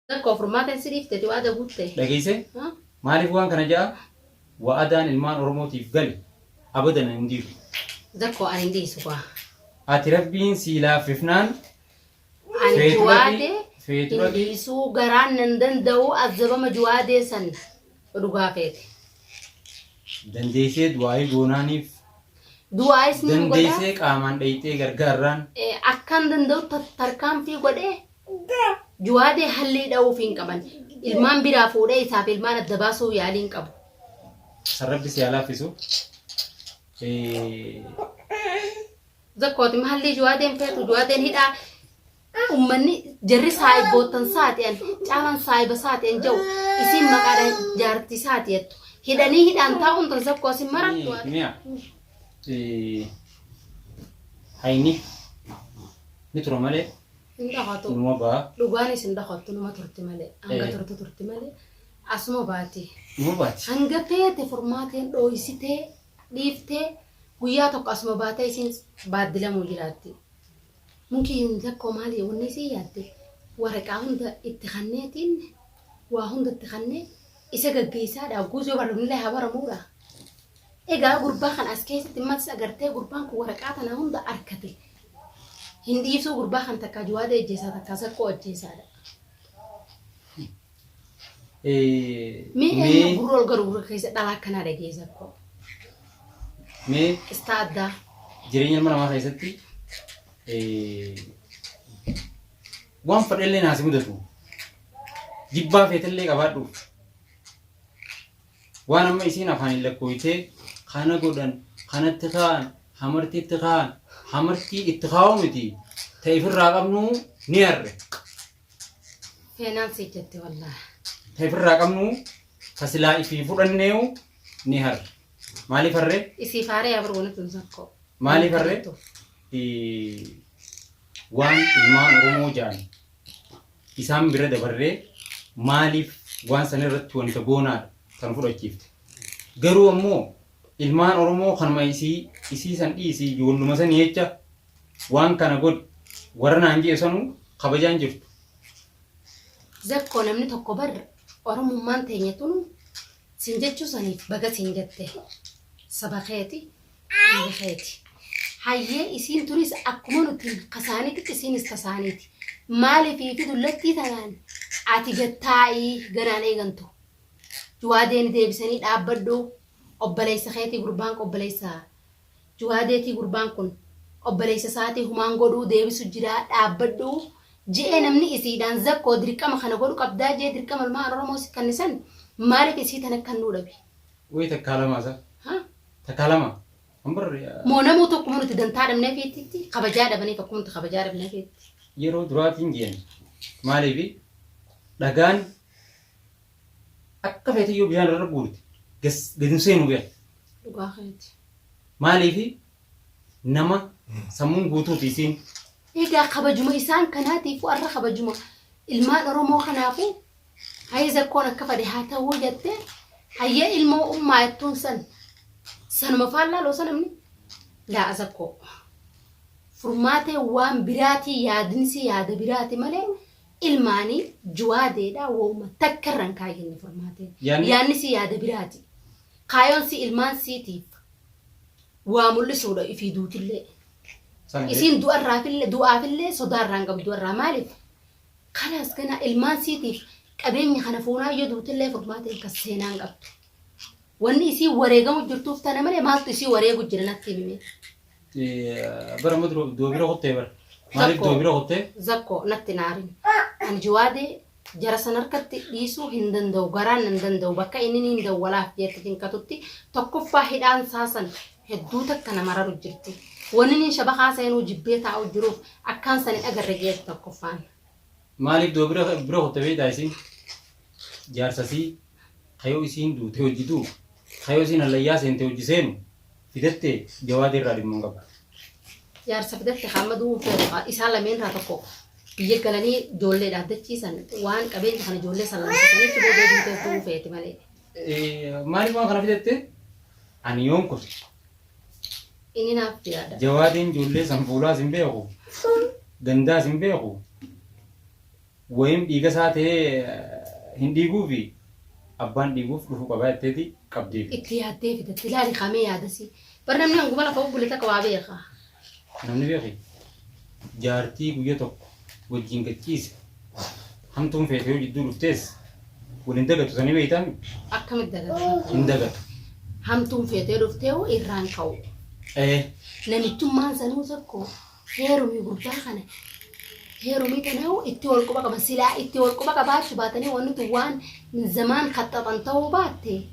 Zakko furmaata siriifte waada guutte. Dhageesse maaliif waan kana jaa wa'adaan ilmaan Oromootiif gali abadan hin diigu. Zakko ani hin dhiisu kwa. Ati rabbiin si laaffifnaan Ani juwaade hin dhiisuu garaan nan danda'u azabama juwaadee san dhugaa feete. dandeessee du'aa goonaaniif Du'aayis ni godha. dandeessee qaamaan dhayitee gargaarraan Akkan danda'u tarkaanfii godhee juwaadee hallii dha'uuf hin qaban. Ilmaan biraa fuudhee isaaf ilmaan adda baasuu yaaliin qabu. sarrabbi si laaffisu. Zakkooti mahalli juwaadeen feetu juwaadeen hidhaa ummanni jarri saayibootan saatiin caalan saayiba saatiin jiru isin maqaadhaan jaartii saatiitu hidhanii hidhaan taa'uun tan zakkoo isin marattu. Mi'a hayni ni tura malee Hin dhaqatu. numa ba'a. Dhugaanis hin dhaqatu numa turti malee hanga turti malee asuma baati. Numa baati. Hanga feete furmaateen dhooyisitee dhiiftee guyyaa tokko asuma baatee isin baaddilamuu jiraatti. Mungkin zakkoo maali wanni si yaadde waraqaa hunda itti kanneetiin waa hunda itti kannee isa gaggeessaadha guusoo barnoonni haa baramuudha. Egaa gurbaa kan as keessatti matis agartee gurbaan kun waraqaa tana hunda arkate. Hin dhiisuu gurbaa kan takka juwaada ejjeessaa takka zakkoo ejjeessaadha. Mee gurrool garuu keessa dhalaa akkanaa dhageessa zakkoo. Mee Istaaddaa. jireenya ilma namaa keessatti waan fadhellee naasi mudatu jibbaa feetallee qabaadhu waan amma isiin afaan hin lakkooytee kana godhan kanatti kaan hamartiitti kaan hamartii itti kaa'u miti ta'e ifirraa qabnu ni harre Feenaan si jette wallaahi. ta'e ifirraa qabnu kasilaa ifii fudhanneewu ni harre maaliif harre Isii faaree abargoona tun zakkoo. maaliif harre waan ilmaan Oromoo ja'an isaan bira dabarree maaliif waan san irratti wanta goonaadha kan fudhachiifte. Garuu ammoo ilmaan Oromoo kanuma isii san dhiisii ijoolluma san jecha waan kana godhi warra naan jee sanuu kabajaan jirtu. Zakkoo namni tokko barra Oromummaan teenya tun siin jechuu saniif baga siin jette saba keeti biyya keeti. Hayyee isiin turis akkuma nuti kasaanitti isiinis kasaaniiti. Maaliif fi dullattii tanaan ati gattaa'ii ganaan eegantu. Juwaadeen deebisanii dhaabbadhu obboleessa keetii gurbaan obboleessa. Juwaadeetii gurbaan kun obboleessa isaatii humaan godhuu deebisu jira dhaabbadhu. Ji'ee namni isiidhaan zakkoo dirqama kana godhu qabdaa jee dirqama ilmaan Oromoo si kannisan maaliif isii tan akka nuu dhabe. Wayii takkaa lamaa isa. Takkaa lama. Moo namuu tokko nuti dantaa dhabnee feetitti kabajaa dhabanii tokko nuti kabajaa dhabnee feetti. Yeroo duraatiin jeen maaliif dhagaan akka feete yoo bishaan irra guurte gadi seenu gahe. Dhugaa keeti. Maaliif nama sammuun guutuuti isiin. Egaa kabajuma isaan kanaatiif warra kabajuma ilmaan Oromoo kanaafu hayya zakkoon akka fedhe haa ta'uu jettee hayya ilmoo ummaa jettuun sanuma faallaaloo sanamni laa zakkoo. Furmaatee waan biraatii yaadinsi yaada biraati malee ilmaanii juwaadeedhaa wooma takka irraan kaayenne furmaatee. Yaadnisi yaada biraati. Kaayoonsi ilmaan siitiif waa mul'isuudha ifii duutillee. Isin du'aafillee sodaarraan qabdu irraa maaliif? Kanaas gana ilmaan siitiif qabeenya kana fuunaa yoo duutillee furmaateen kan seenaan qabdu. Wanni isii wareegamu jirtuuf tana malee maaltu isii wareegu jira natti himee. Bara amma doobira qottee bara. Maaliif doobira qottee? Zakkoo natti naarin. Ani juwaadee jara san harkatti dhiisuu hin danda'u garaan hin danda'u bakka inni hin dawwalaaf jeetti dinkatutti tokkoffaa hidhaan saasan hedduu takka nama raru jirti. Wanni inni shabakaa seenuu jibbee taa'u jiruuf akkaan sani agarre jeetti tokkoffaan. Maaliif doobira qottee beektaa isiin? Jaarsasii kayoo isiin duute hojjituu kayoo isiin hallayyaa seente hojji seenu fidattee jawaadee irraa dhimma hin qabu. Jaarsa fidatte hammaduu feetu isaan lameen irraa tokko biyya galanii ijoollee dhaabbachiisan waan qabeenya kana ijoollee sallaamsisanii fidee deebiitee ta'uu feeti malee. Maaliif waan kana fidatte? Ani yoon kun. Inni naaf yaada. Jawaadiin ijoollee san fuulaas hin beeku. Gandaas hin beeku. ويم إيجا ساته هندي جوفي أبان ديجوف لفوق قبائل تدي قبدي اتياد ديفيد تلالي خامي هذا سي برنامج نقول لك فوق بلتك وابيخا نمني بيخي جارتي قويتك وجين كتيس هم توم في فيو جدول فتيس ولندقة تسني بيتام أكمل الدقة لندقة هم توم في تيرو فتيو إيران كاو إيه نمتم ما زنو زكو هيرو ميقول باخنا هيرو ميتناو اتول كوبا كبسيلا اتول كوبا كبات باتني ونتوان من زمان خططن تو باتي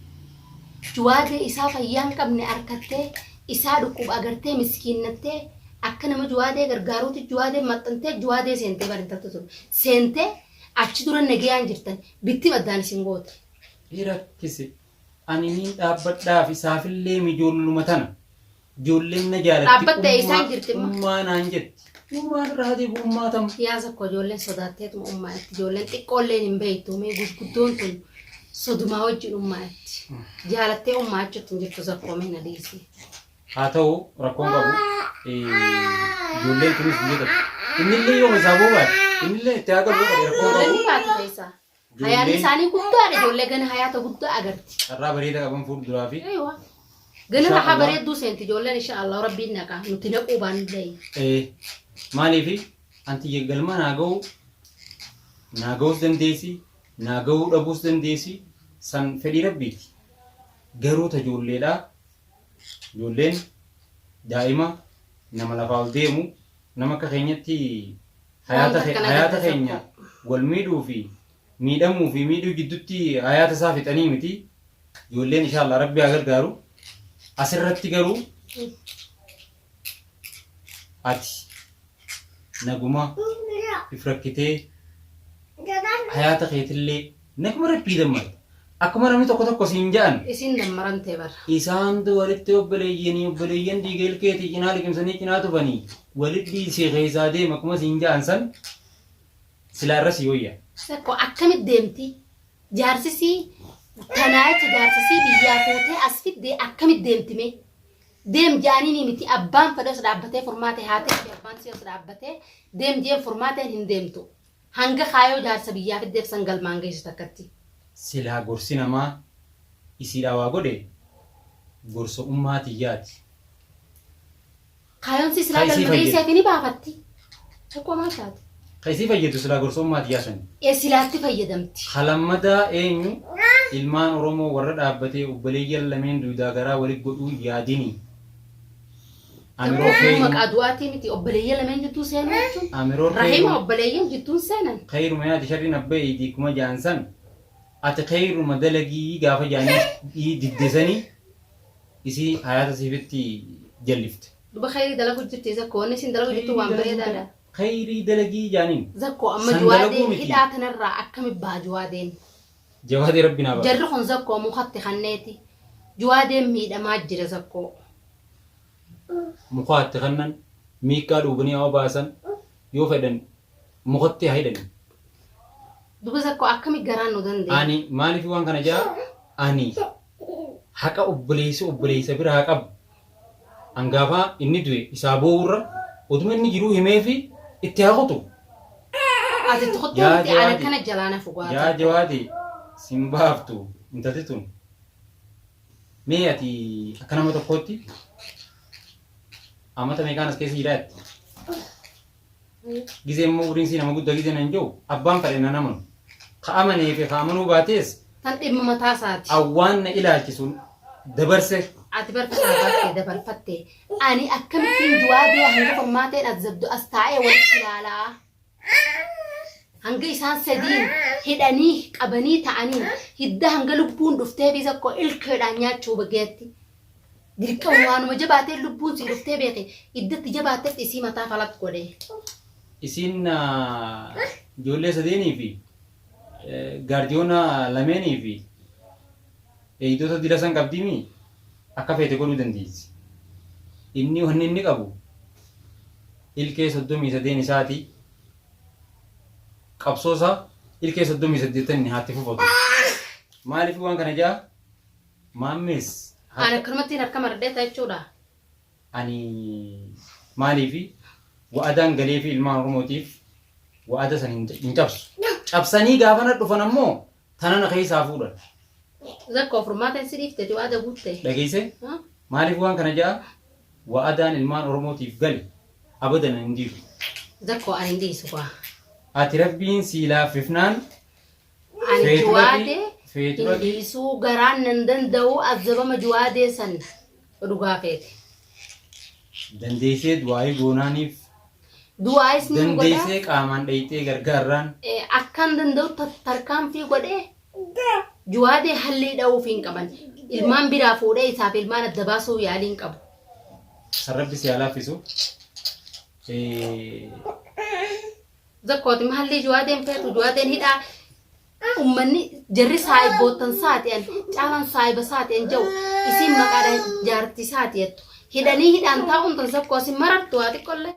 جوادي إسافة يانك ابن أركتة إسادو كوب أجرتة مسكينتة أكنا ما جوادي غرغاروتي جوادي متنتة جوادي سنتة برينتا تزور سنتة أشدورا نجيان جرتن بيتي بدان سينغوت إيرا كيسي أني مين أبدا في سافل لي ميجول لمتنا جولين نجارة أبدا إيسان جرتم ما نانجت ما رادي بوما تم يا زكو جولين صداتيت أمات جولين تقولين إمبيتو مي قدون تون صدما وجه أمات جالتي أمات جتنجت زكو مهنا ديسي هاتو ركون بابو جولين تنس بيجت إن اللي يوم يسابوه إن اللي تاجر بيجت ركون بابو جولين بات بيسا hayaan isaanii guddaadha ijoollee gana hayaata guddaa agarti. Irraa bareeda qaban fuulduraa fi. Aywa. Gana raha bareedduu seenti ijoolleen insha Allah rabbiin naqa nuti naquu baanillee. Maaliifi anti galma naaga'uus dandeessi naaga'uu dhabuus dandeessi san fedhii rabbiiti. Garuu ta ijoolleedha ijoolleen daa'ima nama lafaa ol deemu nama akka keenyatti hayaata keenya wal miidhuu fi miidhamuu fi miidhuu gidduutti hayaata isaa fixanii miti ijoolleen inshallah rabbi haa gargaaru asirratti garuu ati naguma ifrakkitee hayaata keetillee naguma rabbii dammarte akkuma namni tokko siin ja'an isin dammarantee bara isaantu walitti obboleeyyan diigeel keetii cinaa liqimsanii cinaa tufanii walitti dhiisee keessaa deema akkuma siin ja'an san silaa irra si wayya. Sakko akkamit deemti jaarsisi tanaachi jaarsisi biyyaa fuutee as fiddee akkamit deemtime deem jaaniini miti abbaan fedhas dhaabbatee furmaatee haatee fi abbaan siyas dhaabbatee deem jeen furmaateen hin deemtu hanga kaayoo jaarsa biyyaa fiddeef san galmaan geessu takkatti. Silaa gorsi namaa isiidhaa waa godhe gorsa ummaatiyyaati. Kaayoon si silaa galma geessaa fi ni baafatti. Sakko maal taate? Kaisii fayyadu silaa gorsa ummaatiyyaa sani. Silaatti fayyadamti. Halammadaa eenyu ilmaan Oromoo warra dhaabbatee obboleeyyan lameen duudaa garaa walitti godhuu yaadini. Amiroo feeyu maqaa du'aatii miti obboleeyyan lameen jittuu seenuu jechuun. Amiroo feeyu Rahima obboleeyyan jittuun seenan. Khayruma yaati sharriin abbee diikuma jaansan ati khayruma dalagii gaafa jaanii diddesanii isii hayaata siifitti jallifte. Duba khayrii dalagu jirti isa koonni siin dalagu jirtu waan bareedaadha. خيري دلقي جانين زكو أما جوادين هدا تنرى أكمل با جوادين جوادي ربنا بقى جرخون زكو مخطي خنيتي جوادين ميدا ما جرى زكو مخطي خنن ميكا دوبني أو باسن يوفدن مخطي هيدن دوب زكو أكمل جرانو دندي أني مالي في وان كان جا أني حكا أبليس بير حكا أنغافا إني دوي إسابور ودمني جرو هميفي اتهاغطو أتي تخطو أنت على كانت جلانا فوقها يا جوادي سيمبافتو انت تتون مياتي أكنا ما تقوتي أما تميكانس كيسي جرات جزء مورين سينا مقود جزء ننجو أبان فرنا نمن خامني في خامنو باتيس تنتي ممتاسات أوان إلى كيسون دبرسه أتبر فسافات دبر فتة أني أكمل في جوادي هنجا فرماتين أتزبدو أستعي والكلالا هنجا إنسان سدين هداني أبني تعني هدا هنجا لبون دفتة بيزاكو الكرانيا شو بجتي ديك وانو مجبات لبون سي دفتة بيجي هدا تجبات تسي متى فلات كده إسين جولة سديني في غارديونا لمني في إيدو تدرسان كابديمي akka feete godhuu dandeessi. Inni wanni inni qabu ilkee 33 isaati qabsoosa ilkee 38 inni haatti fufatu. Maaliif waan kana jaa maammees ana karmatti harka mardheeta jechuudha. Ani maaliif wa'adaan galee fi ilmaan Oromootiif wa'ada san hin cabsu. cabsanii gaafana dhufan ammoo tanana keessaa fuudhan. Zakko furmaata sirifte jawaada guutte. Dhageesse maaliif waan kana jaa wa'adaan ilmaan Oromootiif gali abadan hin diigu. Zakko ani ndiisu kwa. Ati rabbiin si laaffifnaan Ani jawaade ndiisu garaan nan danda'u azabama jawaade san dhugaa feete. dandeessee du'aayii goonaaniif Du'aayis ni godha. dandeessee qaamaan dhayitee gargaarraan Akkan danda'u tarkaanfii godhee jawaade hallee dha'uuf hin qaban. Ilmaan biraa fuudhee isaaf ilmaan adda baasuu yaaliin qabu. sarrabbi si laaffisu. Zakkooti mahalli jawaadeen feetu jawaadeen hidhaa ummanni jarri saayibootan saatiin caalan saayiba saatiin jiru isin maqaadhaan jaartii saatiitu hidhanii hidhaan taa'uun tan zakkoosi marattu haa xiqqollee.